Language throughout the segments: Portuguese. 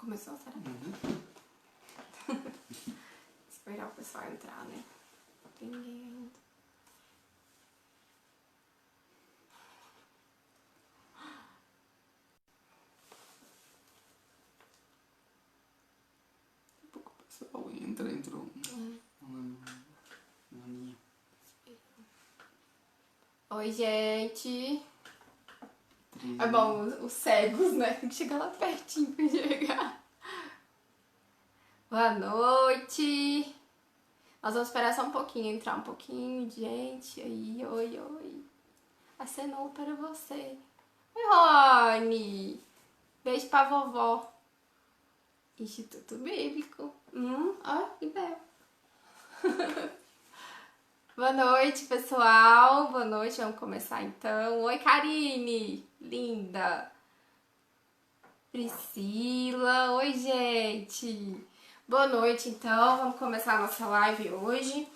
Começou, será? Esperar o pessoal entrar, né? Não tem ninguém ainda. Daqui a pouco o pessoal entrou. Uma linha. Oi, gente. É bom, os cegos, né? Tem que chegar lá pertinho pra enxergar. Boa noite. Nós vamos esperar só um pouquinho, entrar um pouquinho de gente. Aí, oi. Acenou para você. Oi, Rony. Beijo pra vovó. Instituto Bíblico. Ó, que belo. Boa noite, pessoal. Boa noite, vamos começar então. Oi, Karine. Linda. Priscila. Oi, gente. Boa noite, então. Vamos começar a nossa live hoje.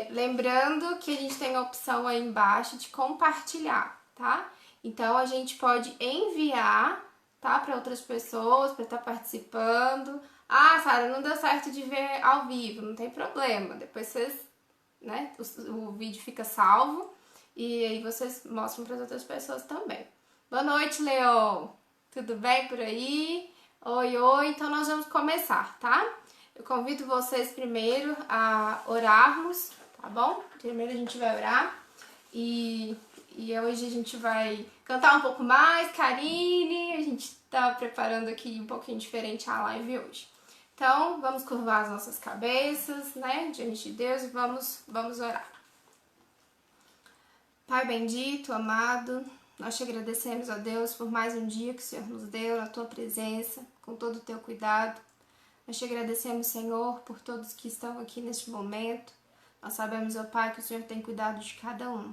Lembrando que a gente tem a opção aí embaixo de compartilhar, tá? Então, a gente pode enviar, tá? Para outras pessoas, para estar participando. Ah, Sara, não deu certo de ver ao vivo. Não tem problema. Depois vocês, né? O vídeo fica salvo e aí vocês mostram para as outras pessoas também. Boa noite, Leon. Tudo bem por aí? Oi. Então nós vamos começar, tá? Eu convido vocês primeiro a orarmos, tá bom? Primeiro a gente vai orar e hoje a gente vai cantar um pouco mais, Karine. A gente tá preparando aqui um pouquinho diferente a live hoje. Então, vamos curvar as nossas cabeças, né, diante de Deus e vamos orar. Pai bendito, amado, nós te agradecemos, ó Deus, por mais um dia que o Senhor nos deu na tua presença, com todo o teu cuidado. Nós te agradecemos, Senhor, por todos que estão aqui neste momento. Nós sabemos, ó Pai, que o Senhor tem cuidado de cada um.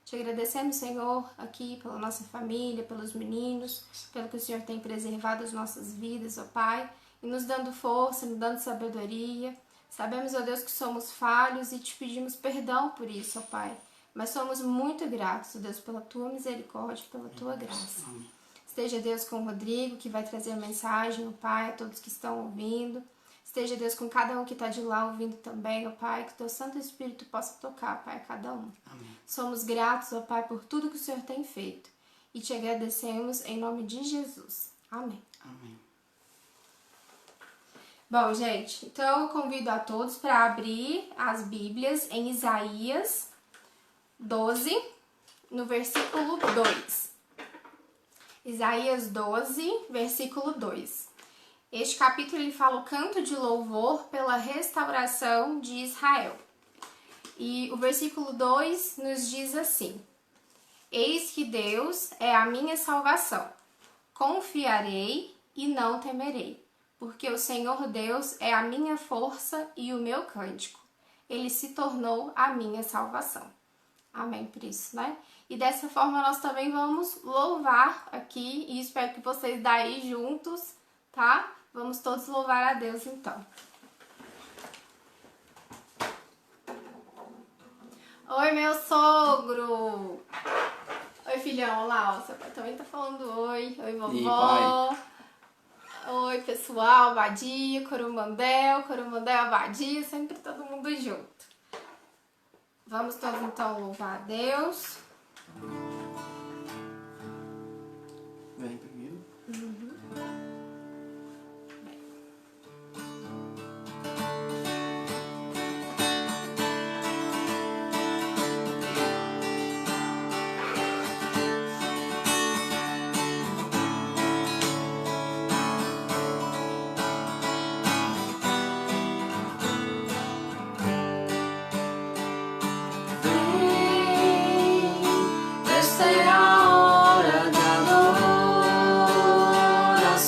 Te agradecemos, Senhor, aqui pela nossa família, pelos meninos, pelo que o Senhor tem preservado as nossas vidas, ó Pai, e nos dando força, nos dando sabedoria. Sabemos, ó Deus, que somos falhos e te pedimos perdão por isso, ó Pai. Mas somos muito gratos, ó Deus, pela tua misericórdia, pela tua graça. Esteja, Deus, com o Rodrigo, que vai trazer a mensagem, ó Pai, a todos que estão ouvindo. Esteja, Deus, com cada um que está de lá ouvindo também, ó Pai, que o teu Santo Espírito possa tocar, Pai, a cada um. Amém. Somos gratos, ó Pai, por tudo que o Senhor tem feito. E te agradecemos em nome de Jesus. Amém. Amém. Bom, gente, então eu convido a todos para abrir as Bíblias em Isaías 12, no versículo 2. Isaías 12, versículo 2. Este capítulo ele fala o canto de louvor pela restauração de Israel. E o versículo 2 nos diz assim: Eis que Deus é a minha salvação. Confiarei e não temerei, porque o Senhor Deus é a minha força e o meu cântico. Ele se tornou a minha salvação. Amém por isso, né? E dessa forma nós também vamos louvar aqui e espero que vocês daí juntos, tá? Vamos todos louvar a Deus então. Oi, meu sogro! Oi, filhão, lá, ó, seu pai também tá falando oi. Oi, vovó. Oi, pessoal, Abadia, Corumandel, Abadia, sempre todo mundo junto. Vamos todos então louvar a Deus. Vem primeiro. Esta é a hora da adoração.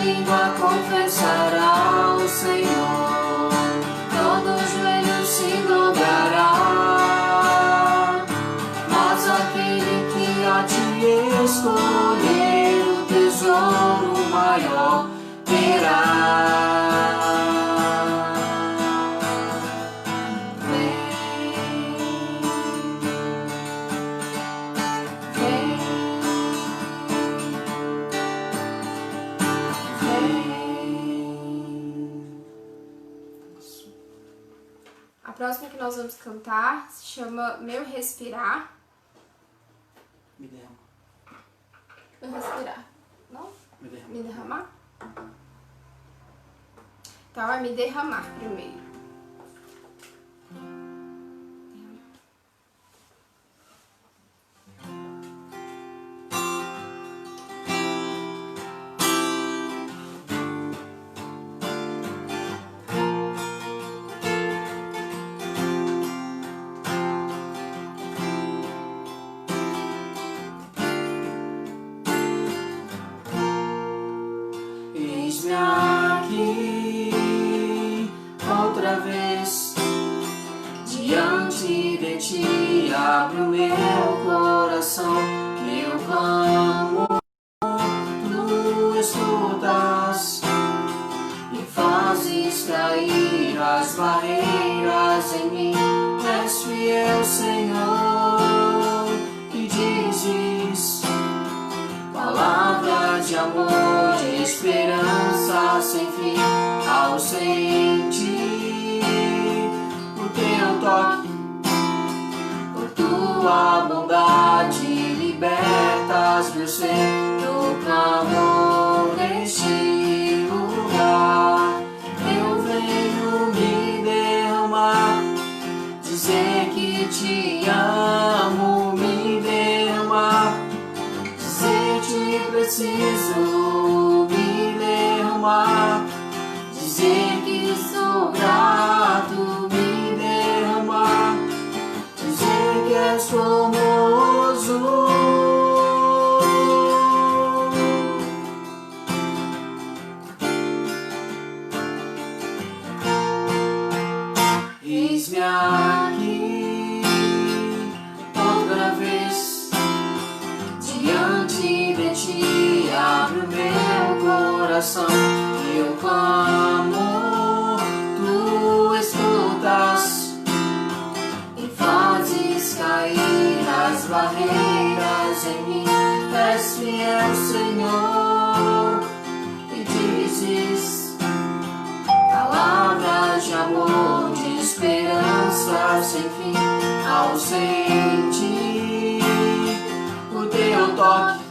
língua confessará o Senhor, todo joelho se dobrará, mas aquele que a ti escolher o tesouro maior terá. A próxima que nós vamos cantar se chama Meu Respirar. Me derrama. Meu Respirar. Não? Me derrama. Me derramar? Então é me derramar primeiro. Eis-me aqui outra vez diante de ti, abre o meu coração, eu clamo, tu escutas e fazes cair as barreiras em mim. És fiel, Senhor, e dizes palavras de amor, de esperança sem fim. Ao sentir o teu toque, por tua bondade libertas meu ser do clamor neste lugar. Eu venho me derramar, dizer que te amo, me derramar, dizer te preciso, me derramar, dizer que sou grato, me derramar, dizer que és formoso. Eis-me aqui outra vez diante de ti, abre o meu coração, eu clamo, tu escutas e fazes cair as barreiras em mim. És fiel, Senhor, e dizes palavras de amor, de esperança sem fim. Ao sentir o teu toque,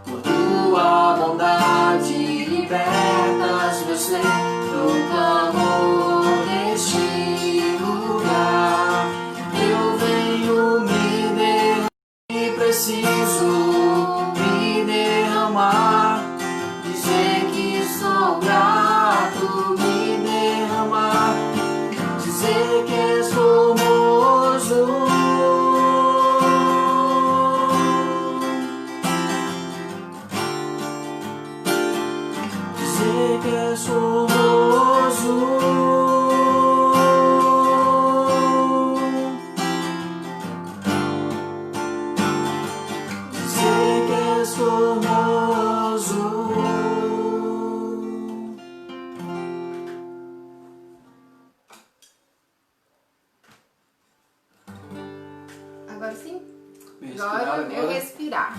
por tua bondade libertas meu ser do clamor neste lugar. Eu venho me derramar e preciso me derramar, dizer que sou grato, me derramar, dizer que és formoso. Dizer que és formoso. Dizer que és formoso. Agora sim? Meu Agora respirar meu agora. respirar.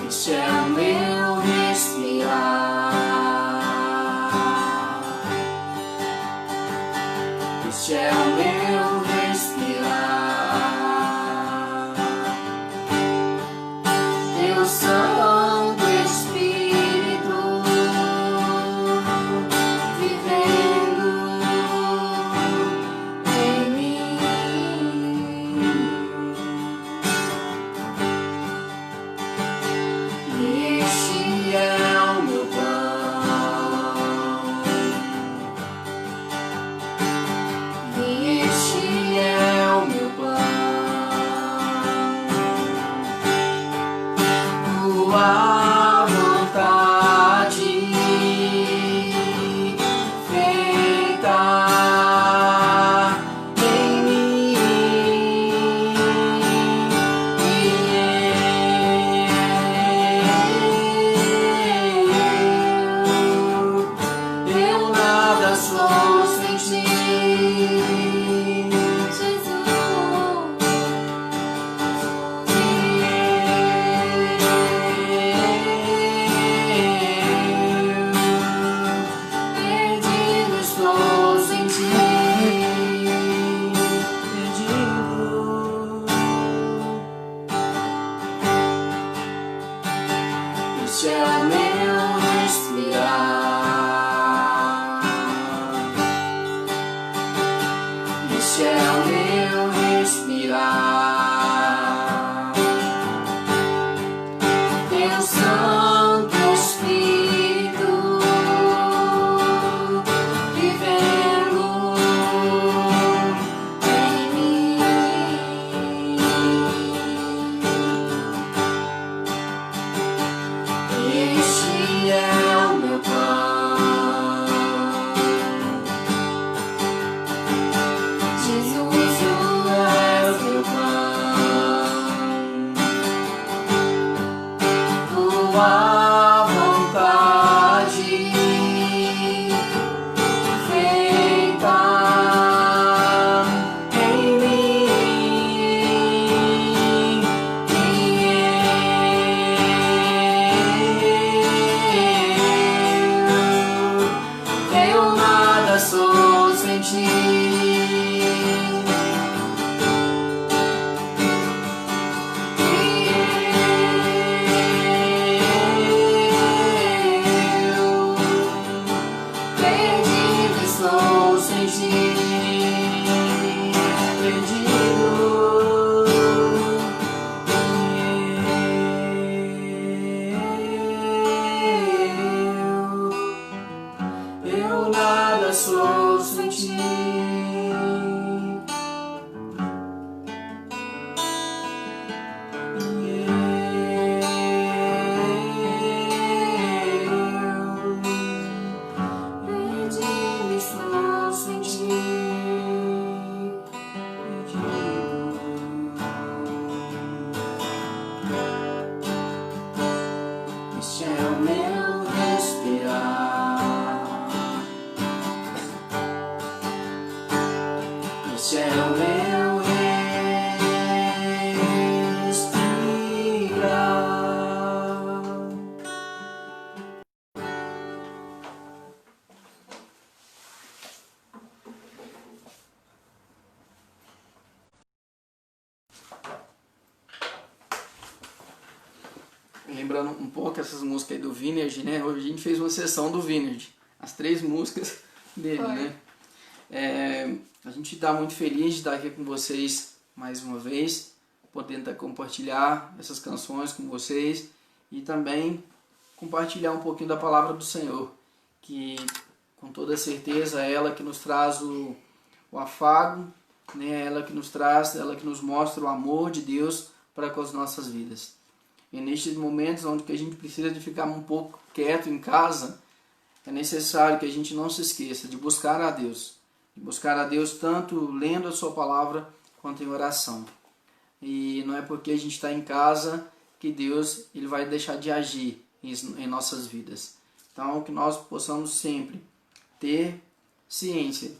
Este é o meu respirar. Este é o meu respirar. Teu Santo Espírito vivendo em mim. E Este é o meu respirar. Este é o meu respirar. Teu Santo Espírito vivendo em mim. Este é o meu pão. Jesus, tu és meu pão. Tua vontade feita em mim. E eu nada sou sem ti. Perdido estou sem ti. Eu nada sou sem ti. Perdido estou sem ti. Este é o meu respirar. Este é o meu respirar. Lembrando um pouco essas músicas aí do Vineyard, né? Hoje a gente fez uma sessão do Vineyard. As 3 músicas dele, Foi. né? A gente está muito feliz de estar aqui com vocês mais uma vez, podendo compartilhar essas canções com vocês e também compartilhar um pouquinho da palavra do Senhor, que com toda certeza é ela que nos traz o afago, né? Ela que nos traz, ela que nos mostra o amor de Deus para com as nossas vidas. E nestes momentos onde que a gente precisa de ficar um pouco quieto em casa, é necessário que a gente não se esqueça de buscar a Deus. De buscar a Deus tanto lendo a sua palavra quanto em oração. E não é porque a gente está em casa que Deus ele vai deixar de agir em nossas vidas. Então que nós possamos sempre ter ciência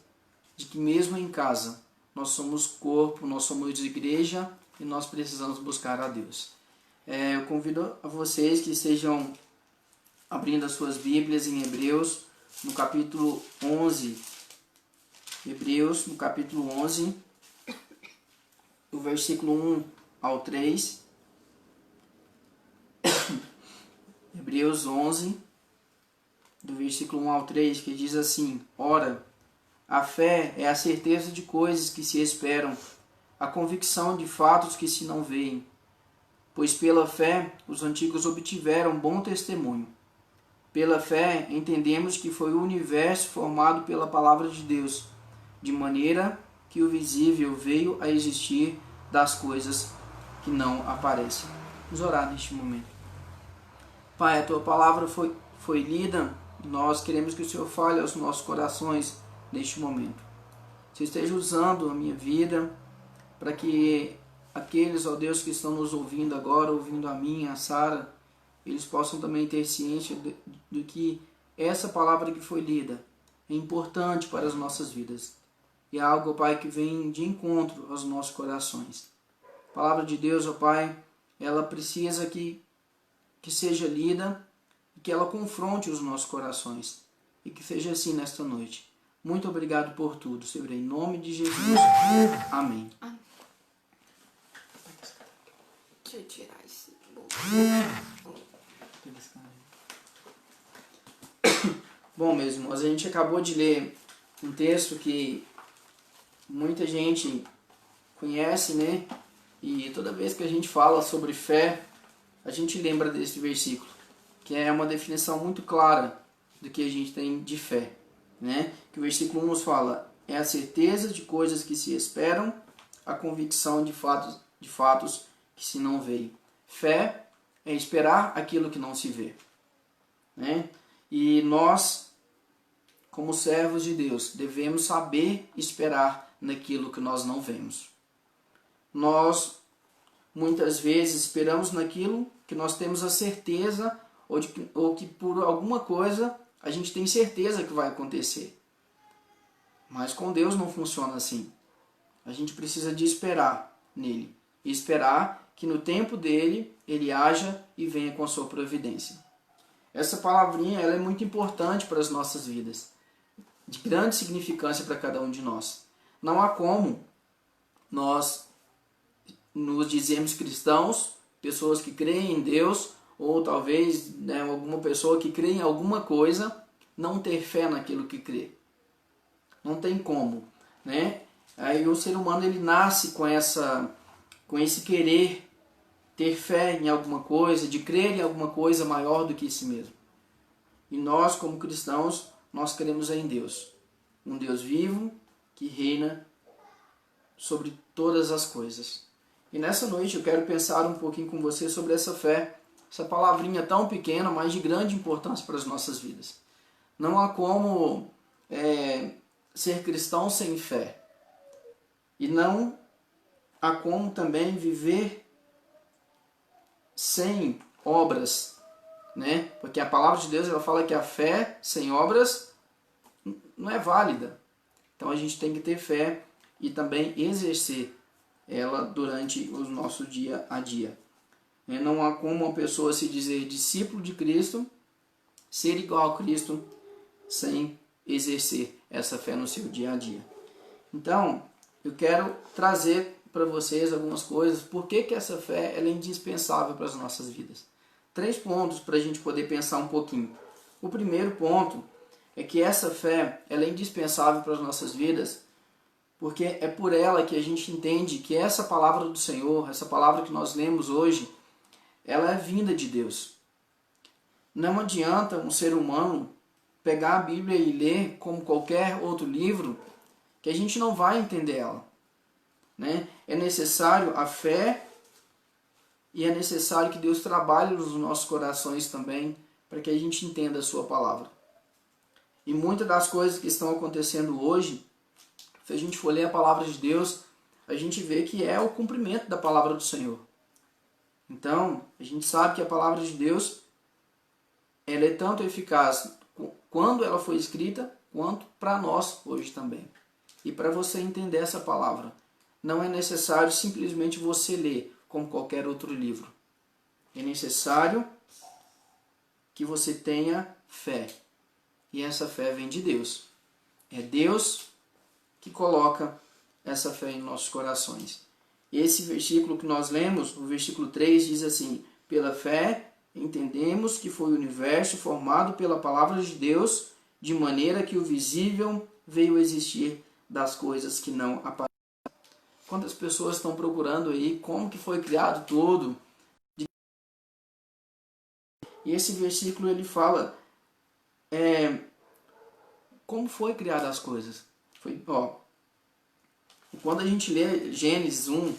de que mesmo em casa nós somos corpo, nós somos igreja e nós precisamos buscar a Deus. Eu convido a vocês que estejam abrindo as suas Bíblias em Hebreus, no capítulo 11. Hebreus, no capítulo 11, do versículo 1 ao 3. Hebreus 11, do versículo 1 ao 3, que diz assim: Ora, a fé é a certeza de coisas que se esperam, a convicção de fatos que se não veem. Pois pela fé os antigos obtiveram bom testemunho. Pela fé entendemos que foi o universo formado pela palavra de Deus, de maneira que o visível veio a existir das coisas que não aparecem. Vamos orar neste momento. Pai, a Tua palavra foi lida, nós queremos que o Senhor fale aos nossos corações neste momento. Você esteja usando a minha vida para que aqueles, ó Deus, que estão nos ouvindo agora, ouvindo a mim, a Sara, eles possam também ter ciência de que essa palavra que foi lida é importante para as nossas vidas. E é algo, ó Pai, que vem de encontro aos nossos corações. A palavra de Deus, ó Pai, ela precisa que seja lida e que ela confronte os nossos corações. E que seja assim nesta noite. Muito obrigado por tudo, Senhor, em nome de Jesus. Amém. Deixa eu tirar esse bolo. Bom, meus irmãos, a gente acabou de ler um texto que muita gente conhece, né? E toda vez que a gente fala sobre fé, a gente lembra desse versículo, que é uma definição muito clara do que a gente tem de fé, né? Que o versículo 1 nos fala: é a certeza de coisas que se esperam, a convicção de fatos que se não veem. Fé é esperar aquilo que não se vê, né? E nós, como servos de Deus, devemos saber esperar naquilo que nós não vemos. Nós, muitas vezes, esperamos naquilo que nós temos a certeza ou que por alguma coisa a gente tem certeza que vai acontecer. Mas com Deus não funciona assim. A gente precisa de esperar nele. E esperar que no tempo dele, ele haja e venha com a sua providência. Essa palavrinha ela é muito importante para as nossas vidas. De grande significância para cada um de nós. Não há como nós nos dizermos cristãos, pessoas que creem em Deus, ou talvez alguma pessoa que crê em alguma coisa, não ter fé naquilo que crê. Não tem como, né? Aí o ser humano ele nasce com esse querer ter fé em alguma coisa, de crer em alguma coisa maior do que si mesmo. E nós, como cristãos, nós cremos em Deus, um Deus vivo que reina sobre todas as coisas. E nessa noite eu quero pensar um pouquinho com você sobre essa fé, essa palavrinha tão pequena, mas de grande importância para as nossas vidas. Não há como ser cristão sem fé. E não há como também viver sem obras, né? Porque a palavra de Deus ela fala que a fé sem obras não é válida. Então a gente tem que ter fé e também exercer ela durante o nosso dia a dia. Não há como uma pessoa se dizer discípulo de Cristo, ser igual a Cristo, sem exercer essa fé no seu dia a dia. Então, eu quero trazer para vocês algumas coisas, por que essa fé ela é indispensável para as nossas vidas. 3 pontos para a gente poder pensar um pouquinho. O primeiro ponto é que essa fé ela é indispensável para as nossas vidas, porque é por ela que a gente entende que essa palavra do Senhor, essa palavra que nós lemos hoje, ela é vinda de Deus. Não adianta um ser humano pegar a Bíblia e ler como qualquer outro livro, que a gente não vai entender ela, né? É necessário a fé e é necessário que Deus trabalhe nos nossos corações também, para que a gente entenda a sua palavra. E muitas das coisas que estão acontecendo hoje, se a gente for ler a palavra de Deus, a gente vê que é o cumprimento da palavra do Senhor. Então, a gente sabe que a palavra de Deus ela é tanto eficaz quando ela foi escrita, quanto para nós hoje também. E para você entender essa palavra, não é necessário simplesmente você ler como qualquer outro livro. É necessário que você tenha fé. E essa fé vem de Deus. É Deus que coloca essa fé em nossos corações. Esse versículo que nós lemos, o versículo 3, diz assim: pela fé entendemos que foi o universo formado pela palavra de Deus, de maneira que o visível veio a existir das coisas que não aparecem. Quantas pessoas estão procurando aí como que foi criado tudo? E esse versículo ele fala como foi criadas as coisas. Quando a gente lê Gênesis 1,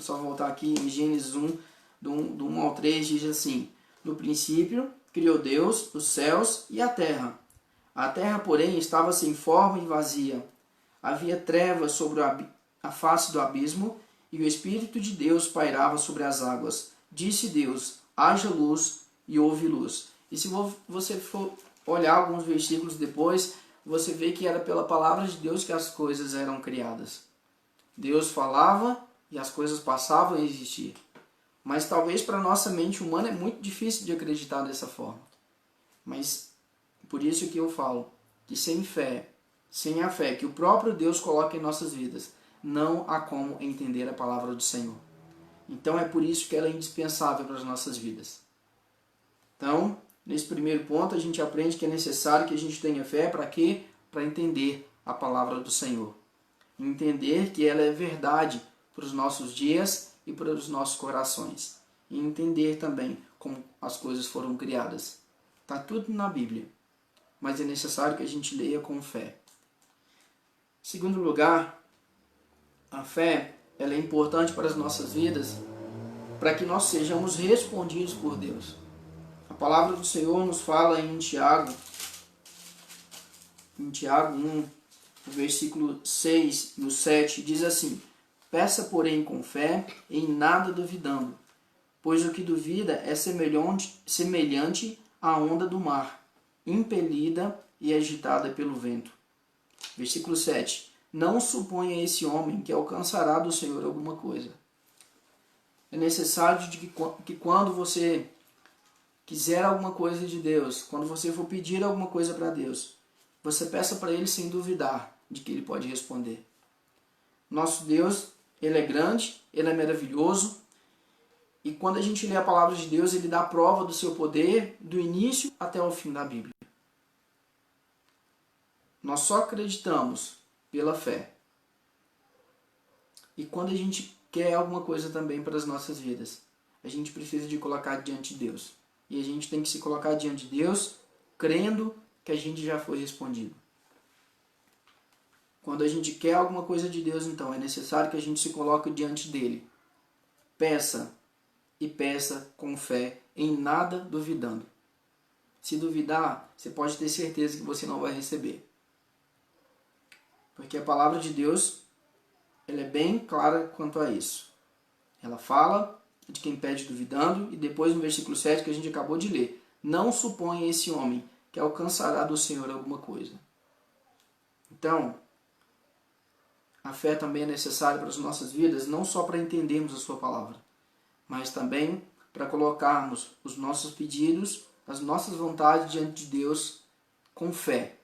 só voltar aqui em Gênesis 1, do 1 ao 3, diz assim: no princípio criou Deus os céus e a terra. A terra, porém, estava sem forma e vazia. Havia trevas sobre a face do abismo, e o Espírito de Deus pairava sobre as águas. Disse Deus: haja luz, e houve luz. E se você for olhar alguns versículos depois, você vê que era pela palavra de Deus que as coisas eram criadas. Deus falava e as coisas passavam a existir. Mas talvez para a nossa mente humana é muito difícil de acreditar dessa forma. Mas por isso que eu falo que sem fé, sem a fé que o próprio Deus coloca em nossas vidas, não há como entender a palavra do Senhor. Então é por isso que ela é indispensável para as nossas vidas. Então, Nesse primeiro ponto, a gente aprende que é necessário que a gente tenha fé para quê? Para entender a palavra do Senhor. Entender que ela é verdade para os nossos dias e para os nossos corações. E entender também como as coisas foram criadas. Está tudo na Bíblia, mas é necessário que a gente leia com fé. Em segundo lugar, a fé ela é importante para as nossas vidas, para que nós sejamos respondidos por Deus. A palavra do Senhor nos fala em Tiago 1, no versículo 6 e o 7, diz assim: peça, porém, com fé, em nada duvidando, pois o que duvida é semelhante à onda do mar, impelida e agitada pelo vento. Versículo 7. Não suponha esse homem que alcançará do Senhor alguma coisa. É necessário que quando você quiser alguma coisa de Deus, quando você for pedir alguma coisa para Deus, você peça para Ele sem duvidar de que Ele pode responder. Nosso Deus, Ele é grande, Ele é maravilhoso, e quando a gente lê a palavra de Deus, Ele dá prova do seu poder do início até o fim da Bíblia. Nós só acreditamos pela fé. E quando a gente quer alguma coisa também para as nossas vidas, a gente precisa de colocar diante de Deus. E a gente tem que se colocar diante de Deus crendo que a gente já foi respondido. Quando a gente quer alguma coisa de Deus, então, é necessário que a gente se coloque diante dele. Peça, e peça com fé, em nada duvidando. Se duvidar, você pode ter certeza que você não vai receber. Porque a palavra de Deus, ela é bem clara quanto a isso. Ela fala de quem pede duvidando, e depois no versículo 7 que a gente acabou de ler: não suponha esse homem que alcançará do Senhor alguma coisa. Então, a fé também é necessária para as nossas vidas, não só para entendermos a sua palavra, mas também para colocarmos os nossos pedidos, as nossas vontades diante de Deus com fé,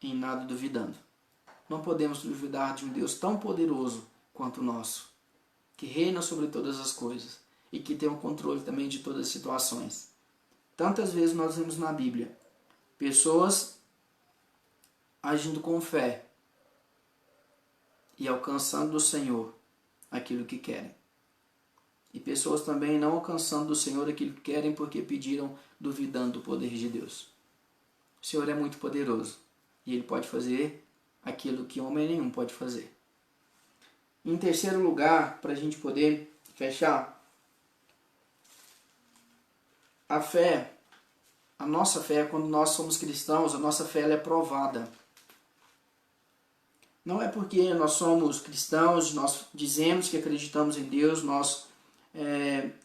em nada duvidando. Não podemos duvidar de um Deus tão poderoso quanto o nosso, que reina sobre todas as coisas e que tem o controle também de todas as situações. Tantas vezes nós vemos na Bíblia pessoas agindo com fé e alcançando do Senhor aquilo que querem. E pessoas também não alcançando do Senhor aquilo que querem porque pediram duvidando do poder de Deus. O Senhor é muito poderoso e Ele pode fazer aquilo que homem nenhum pode fazer. Em terceiro lugar, para a gente poder fechar, a fé, a nossa fé, quando nós somos cristãos, a nossa fé ela é provada. Não é porque nós somos cristãos, nós dizemos que acreditamos em Deus, nós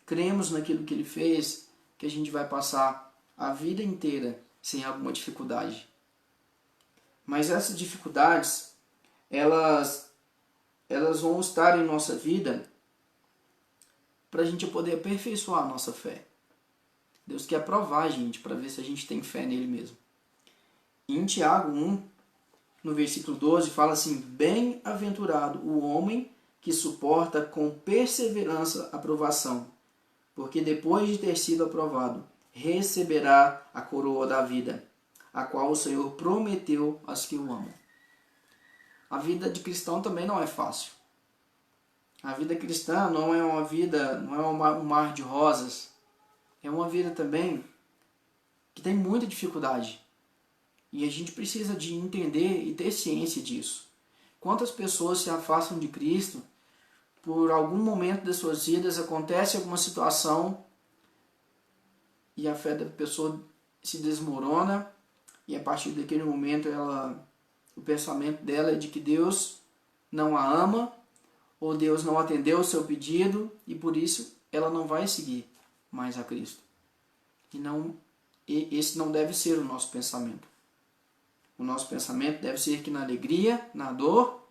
cremos naquilo que Ele fez, que a gente vai passar a vida inteira sem alguma dificuldade. Mas essas dificuldades, elas vão estar em nossa vida para a gente poder aperfeiçoar a nossa fé. Deus quer provar a gente para ver se a gente tem fé nele mesmo. E em Tiago 1, no versículo 12, fala assim: bem-aventurado o homem que suporta com perseverança a provação, porque depois de ter sido aprovado, receberá a coroa da vida, a qual o Senhor prometeu aos que o amam. A vida de cristão também não é fácil. A vida cristã não é um mar de rosas. É uma vida também que tem muita dificuldade. E a gente precisa de entender e ter ciência disso. Quantas pessoas se afastam de Cristo, por algum momento das suas vidas acontece alguma situação e a fé da pessoa se desmorona, e a partir daquele momento o pensamento dela é de que Deus não a ama, ou Deus não atendeu o seu pedido, e por isso ela não vai seguir mais a Cristo. E esse não deve ser o nosso pensamento. O nosso pensamento deve ser que na alegria, na dor,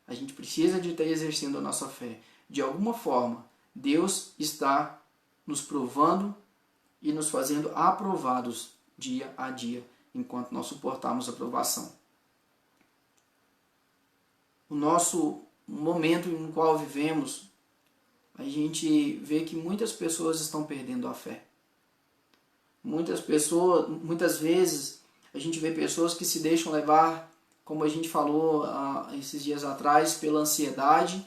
a gente precisa de estar exercendo a nossa fé. De alguma forma, Deus está nos provando e nos fazendo aprovados dia a dia, enquanto nós suportamos a provação. O nosso momento no qual vivemos, a gente vê que muitas pessoas estão perdendo a fé. Muitas vezes a gente vê pessoas que se deixam levar, como a gente falou esses dias atrás, pela ansiedade.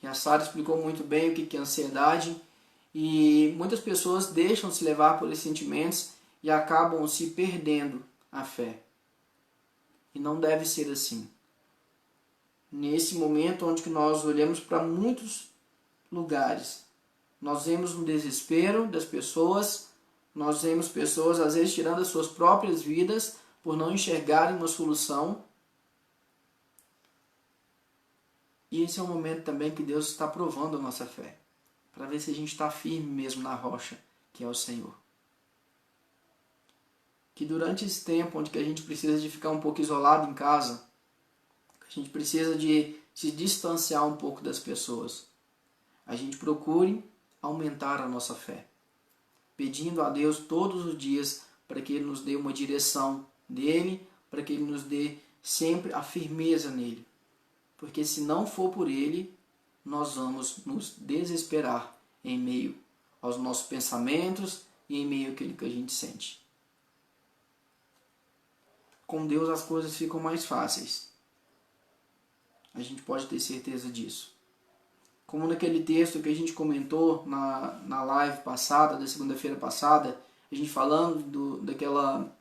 E a Sara explicou muito bem o que é ansiedade. E muitas pessoas deixam se levar por esses sentimentos e acabam se perdendo a fé. E não deve ser assim. Nesse momento onde que nós olhamos para muitos lugares, nós vemos um desespero das pessoas, nós vemos pessoas às vezes tirando as suas próprias vidas por não enxergarem uma solução. E esse é o momento também que Deus está provando a nossa fé, para ver se a gente está firme mesmo na rocha, que é o Senhor. Que durante esse tempo onde que a gente precisa de ficar um pouco isolado em casa, a gente precisa de se distanciar um pouco das pessoas, a gente procure aumentar a nossa fé, pedindo a Deus todos os dias para que Ele nos dê uma direção dEle, para que Ele nos dê sempre a firmeza nele. Porque se não for por Ele, nós vamos nos desesperar em meio aos nossos pensamentos e em meio àquilo que a gente sente. Com Deus as coisas ficam mais fáceis. A gente pode ter certeza disso. Como naquele texto que a gente comentou na live passada, da segunda-feira passada, a gente falando daquela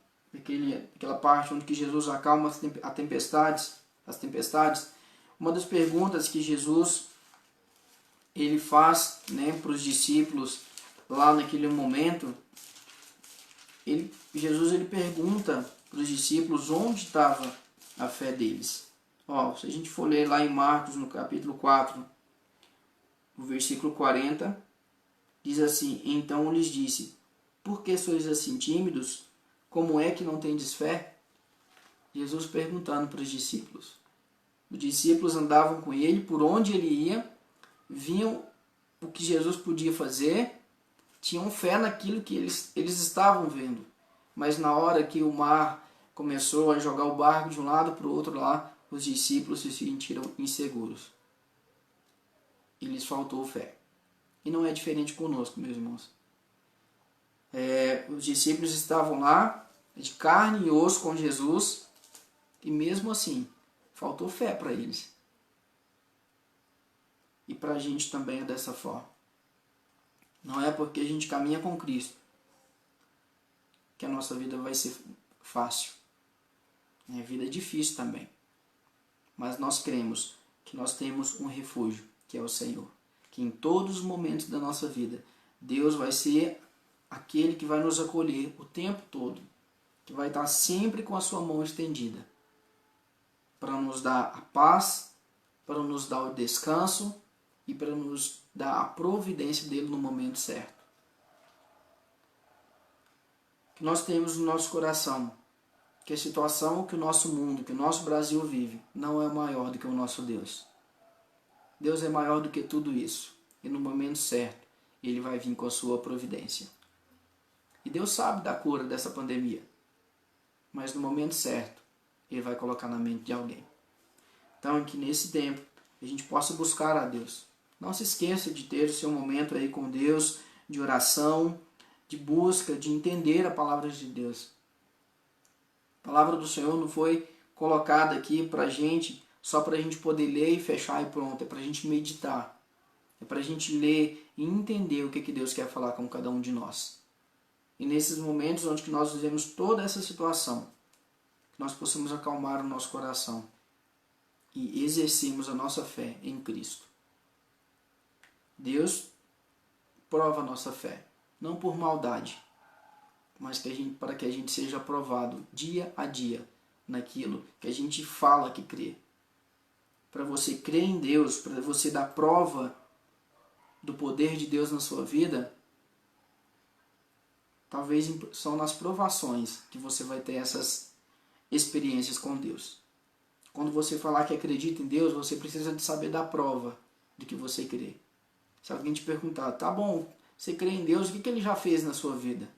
parte onde que Jesus acalma as tempestades. Uma das perguntas que Jesus ele faz, para os discípulos lá naquele momento, Jesus ele pergunta para os discípulos onde estava a fé deles. Se a gente for ler lá em Marcos, no capítulo 4, no versículo 40, diz assim: então lhes disse, por que sois assim tímidos? Como é que não tendes fé? Jesus perguntando para os discípulos. Os discípulos andavam com ele, por onde ele ia, viam o que Jesus podia fazer, tinham fé naquilo que eles estavam vendo. Mas na hora que o mar começou a jogar o barco de um lado para o outro lá, os discípulos se sentiram inseguros. E lhes faltou fé. E não é diferente conosco, meus irmãos. Os discípulos estavam lá, de carne e osso com Jesus, e mesmo assim, faltou fé para eles. E para a gente também é dessa forma. Não é porque a gente caminha com Cristo que a nossa vida vai ser fácil. A vida é difícil também. Mas nós cremos que nós temos um refúgio, que é o Senhor. Que em todos os momentos da nossa vida, Deus vai ser aquele que vai nos acolher o tempo todo. Que vai estar sempre com a sua mão estendida. Para nos dar a paz, para nos dar o descanso e para nos dar a providência dele no momento certo. Que nós temos no nosso coração que a situação que o nosso mundo, que o nosso Brasil vive, não é maior do que o nosso Deus. Deus é maior do que tudo isso. E no momento certo, Ele vai vir com a sua providência. E Deus sabe da cura dessa pandemia. Mas no momento certo, Ele vai colocar na mente de alguém. Então, que nesse tempo, a gente possa buscar a Deus. Não se esqueça de ter o seu momento aí com Deus, de oração, de busca, de entender a palavra de Deus. A palavra do Senhor não foi colocada aqui para a gente, só para a gente poder ler e fechar e pronto. É para a gente meditar. É para a gente ler e entender o que Deus quer falar com cada um de nós. E nesses momentos onde que nós vivemos toda essa situação, que nós possamos acalmar o nosso coração e exercermos a nossa fé em Cristo. Deus prova a nossa fé, não por maldade, mas para que a gente seja aprovado dia a dia naquilo que a gente fala que crê. Para você crer em Deus, para você dar prova do poder de Deus na sua vida, talvez são nas provações que você vai ter essas experiências com Deus. Quando você falar que acredita em Deus, você precisa de saber dar prova de que você crê. Se alguém te perguntar, tá bom, você crê em Deus, o que Ele já fez na sua vida?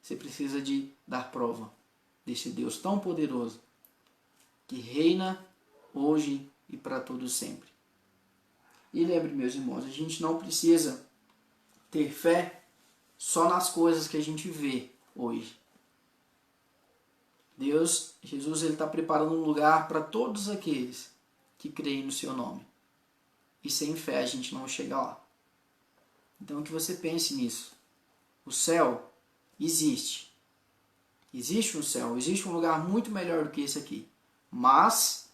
Você precisa de dar prova desse Deus tão poderoso que reina hoje e para todo sempre. E lembre, meus irmãos, a gente não precisa ter fé só nas coisas que a gente vê hoje. Jesus, ele está preparando um lugar para todos aqueles que creem no seu nome. E sem fé a gente não chega lá. Então que você pense nisso. O céu existe. Existe um céu, existe um lugar muito melhor do que esse aqui. Mas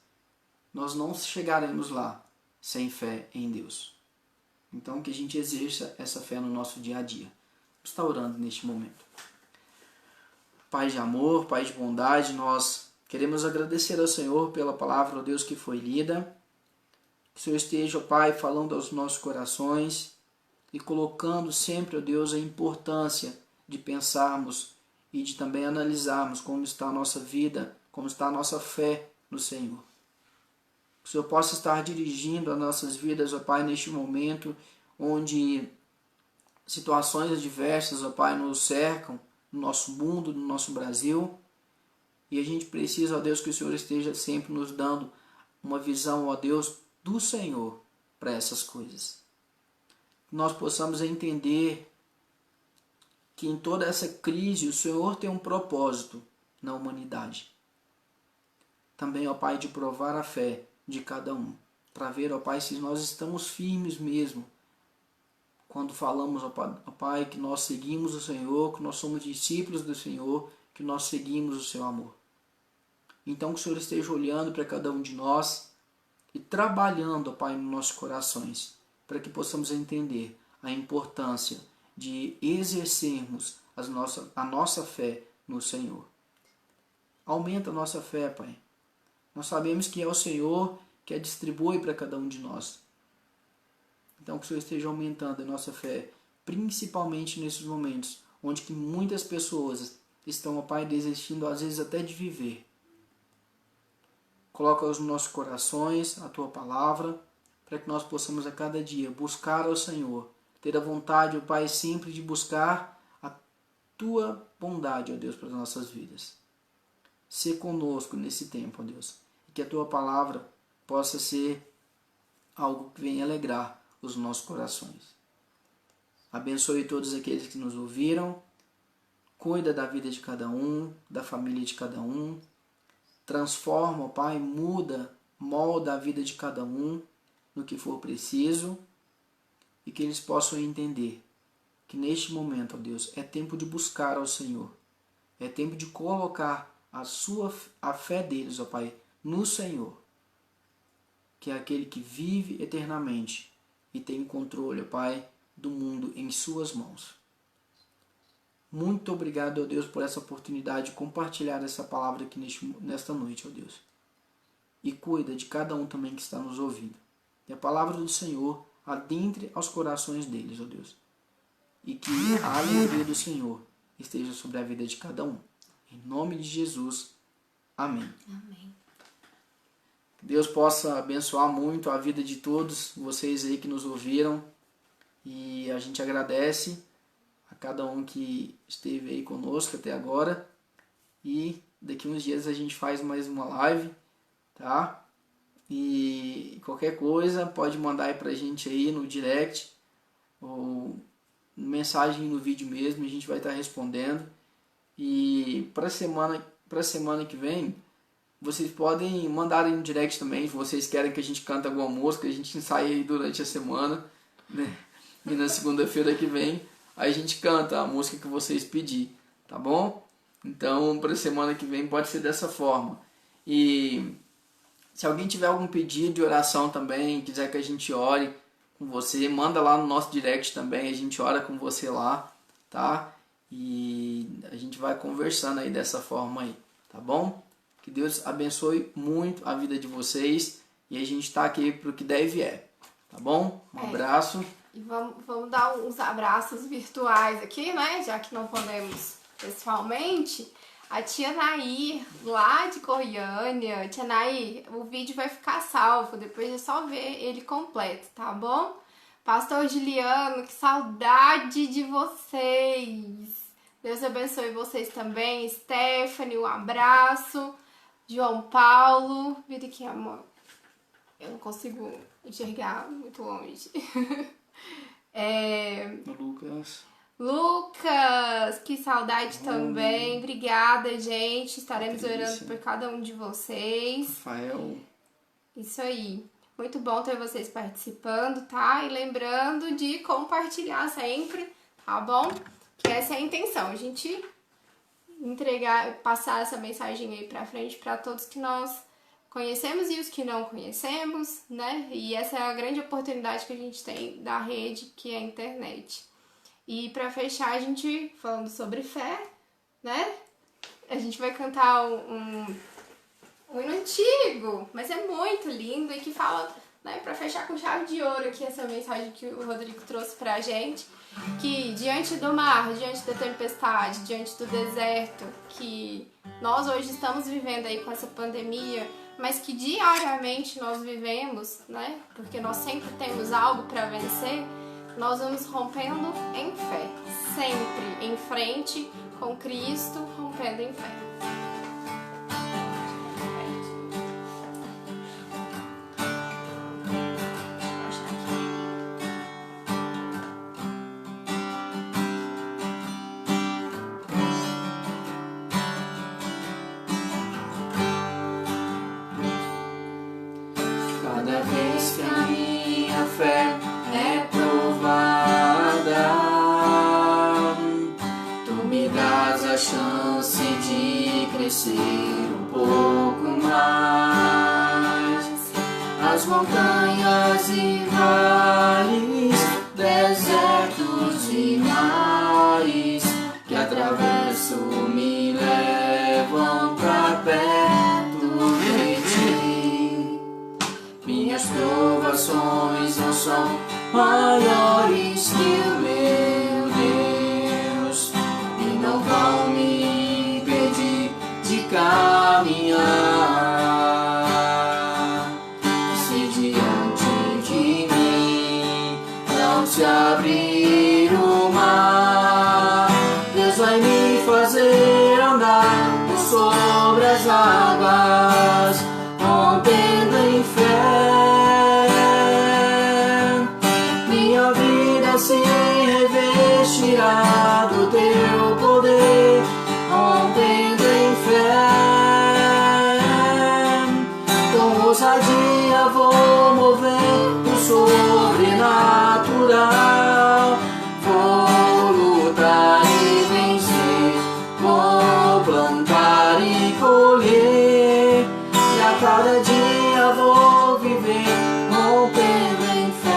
nós não chegaremos lá sem fé em Deus. Então que a gente exerça essa fé no nosso dia a dia. Vamos estar orando neste momento. Pai de amor, Pai de bondade, nós queremos agradecer ao Senhor pela palavra, ó Deus, que foi lida. Que o Senhor esteja, ó Pai, falando aos nossos corações e colocando sempre, ó Deus, a importância de pensarmos e de também analisarmos como está a nossa vida, como está a nossa fé no Senhor. Que o Senhor possa estar dirigindo as nossas vidas, ó Pai, neste momento onde situações adversas, ó Pai, nos cercam, no nosso mundo, no nosso Brasil. E a gente precisa, ó Deus, que o Senhor esteja sempre nos dando uma visão, ó Deus, do Senhor para essas coisas. Que nós possamos entender que em toda essa crise o Senhor tem um propósito na humanidade. Também, ó Pai, de provar a fé de cada um. Para ver, ó Pai, se nós estamos firmes mesmo quando falamos, ó Pai, que nós seguimos o Senhor, que nós somos discípulos do Senhor, que nós seguimos o seu amor. Então que o Senhor esteja olhando para cada um de nós e trabalhando, ó Pai, nos nossos corações, para que possamos entender a importância de exercermos a nossa fé no Senhor. Aumenta a nossa fé, Pai. Nós sabemos que é o Senhor que a distribui para cada um de nós. Então que o Senhor esteja aumentando a nossa fé, principalmente nesses momentos, onde que muitas pessoas estão, ó Pai, desistindo às vezes até de viver. Coloca nos nossos corações a Tua palavra, para que nós possamos a cada dia buscar ao Senhor, ter a vontade, ó Pai, sempre de buscar a Tua bondade, ó Deus, para as nossas vidas. Ser conosco nesse tempo, ó Deus, e que a Tua palavra possa ser algo que venha alegrar os nossos corações. Abençoe todos aqueles que nos ouviram, cuida da vida de cada um, da família de cada um, transforma, ó Pai, muda, molda a vida de cada um no que for preciso e que eles possam entender que neste momento, ó Deus, é tempo de buscar ao Senhor, é tempo de colocar a fé deles, ó Pai, no Senhor, que é aquele que vive eternamente e tem controle, ó Pai, do mundo em suas mãos. Muito obrigado, ó Deus, por essa oportunidade de compartilhar essa palavra aqui nesta noite, ó Deus. E cuida de cada um também que está nos ouvindo. E a palavra do Senhor adentre aos corações deles, ó Deus. E que a alegria do Senhor esteja sobre a vida de cada um. Em nome de Jesus. Amém. Amém. Que Deus possa abençoar muito a vida de todos vocês aí que nos ouviram. E a gente agradece a cada um que esteve aí conosco até agora. E daqui uns dias a gente faz mais uma live, tá? E qualquer coisa pode mandar aí pra gente aí no direct ou mensagem no vídeo mesmo, a gente vai estar respondendo. E para semana que vem, vocês podem mandar aí no direct também, se vocês querem que a gente cante alguma música, a gente ensaia aí durante a semana, né? E na segunda-feira que vem a gente canta a música que vocês pedirem, tá bom? Então, para semana que vem pode ser dessa forma. E se alguém tiver algum pedido de oração também, quiser que a gente ore com você, manda lá no nosso direct também, a gente ora com você lá, tá? E a gente vai conversando aí dessa forma aí, tá bom? Que Deus abençoe muito a vida de vocês e a gente tá aqui pro que der e vier, tá bom? Um abraço. E vamos dar uns abraços virtuais aqui, né? Já que não podemos pessoalmente. A tia Nair, lá de Goiânia. Tia Nair, o vídeo vai ficar salvo, depois é só ver ele completo, tá bom? Pastor Juliano, que saudade de vocês! Deus abençoe vocês também. Stephanie, um abraço. João Paulo, vira aqui, amor. Eu não consigo enxergar muito longe. Lucas, que saudade também. Obrigada, gente. Estaremos orando por cada um de vocês. Rafael. Isso aí. Muito bom ter vocês participando, tá? E lembrando de compartilhar sempre, tá bom? Que essa é a intenção, a gente passar essa mensagem aí pra frente pra todos que nós conhecemos e os que não conhecemos, né? E essa é a grande oportunidade que a gente tem da rede, que é a internet. E pra fechar, a gente falando sobre fé, né? A gente vai cantar um hino antigo, mas é muito lindo e que fala, né, pra fechar com chave de ouro aqui essa mensagem que o Rodrigo trouxe pra gente, que diante do mar, diante da tempestade, diante do deserto, que nós hoje estamos vivendo aí com essa pandemia, mas que diariamente nós vivemos, né, porque nós sempre temos algo pra vencer, nós vamos rompendo em fé, sempre em frente com Cristo, rompendo em fé. Cada vez que a minha fé é provada, tu me dás a chance de crescer um pouco mais. As montanhas e vales, desertos e mares que atravesso me levam pra perto de ti. Minhas provações não são maiores que o meu Deus e não vão me impedir de caminhar. Se diante de mim não se abrir o mar, Deus vai me fazer andar por sobre as águas, rompendo em fé. Minha vida se revestirá do teu poder, rompendo em fé. Com ousadia vou mover o sobrenatural, vou lutar e vencer, vou plantar e colher, e a cada dia vou viver rompendo em fé.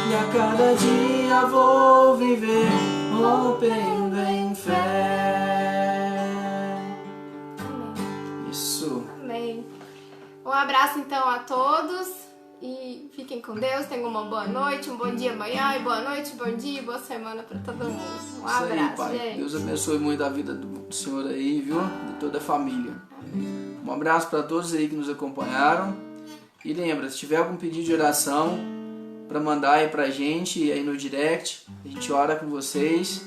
E a cada dia vou viver rompendo em fé. Isso. Amém. Um abraço então a todos e fiquem com Deus, tenham uma boa noite, um bom dia amanhã e boa noite, bom dia e boa semana para todo mundo. Um Isso aí, abraço, Pai. gente. Deus abençoe muito a vida do Senhor aí, viu? De toda a família. Um abraço para todos aí que nos acompanharam. E lembra, se tiver algum pedido de oração, para mandar aí pra gente aí no direct, a gente ora com vocês.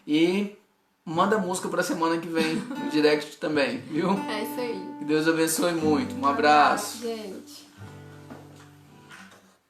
E manda música pra semana que vem no direct também, viu? É isso aí. Que Deus abençoe muito. Um abraço. Gente.